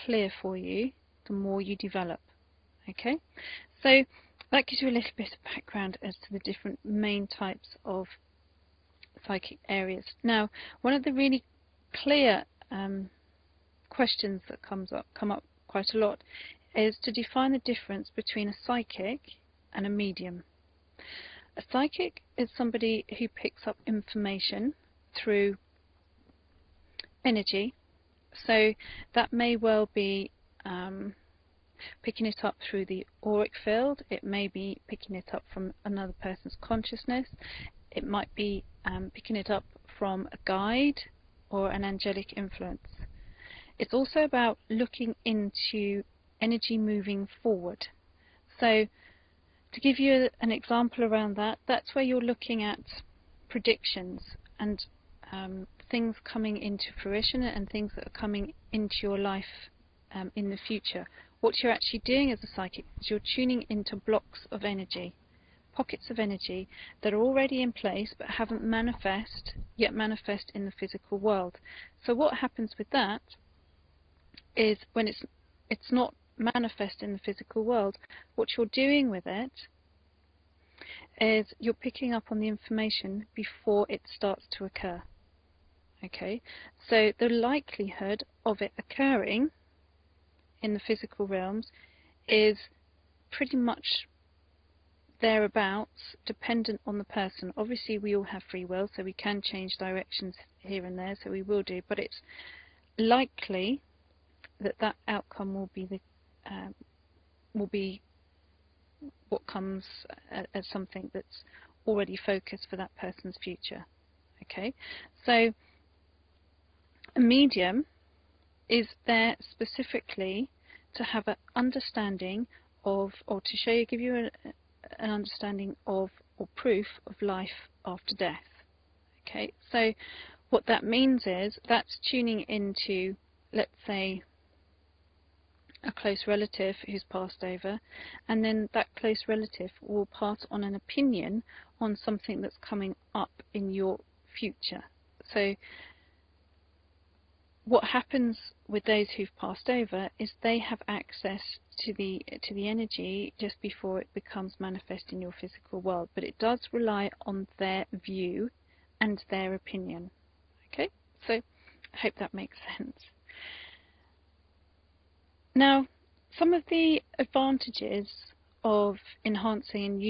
clear for you, the more you develop. Okay, so that gives you a little bit of background as to the different main types of psychic areas. Now, one of the really clear questions that come up quite a lot is to define the difference between a psychic and a medium. A psychic is somebody who picks up information through energy, so that may well be picking it up through the auric field, it may be picking it up from another person's consciousness, it might be picking it up from a guide or an angelic influence. It's also about looking into energy moving forward. So to give you an example around that, that's where you're looking at predictions and things coming into fruition and things that are coming into your life in the future. What you're actually doing as a psychic is you're tuning into blocks of energy, pockets of energy that are already in place but haven't yet manifest in the physical world. So what happens with that is when it's not manifest in the physical world, what you're doing with it is you're picking up on the information before it starts to occur. Okay, so the likelihood of it occurring in the physical realms is pretty much thereabouts, dependent on the person. Obviously we all have free will, so we can change directions here and there, so we will do, but it's likely that that outcome will be what comes as something that's already focused for that person's future. Okay, so a medium is there specifically to have an understanding of, or to give you an understanding of, or proof of life after death. Okay, so what that means is that's tuning into, let's say, a close relative who's passed over, and then that close relative will pass on an opinion on something that's coming up in your future. So what happens with those who've passed over is they have access to the energy just before it becomes manifest in your physical world, but it does rely on their view and their opinion. Okay, so I hope that makes sense. Now, some of the advantages of enhancing and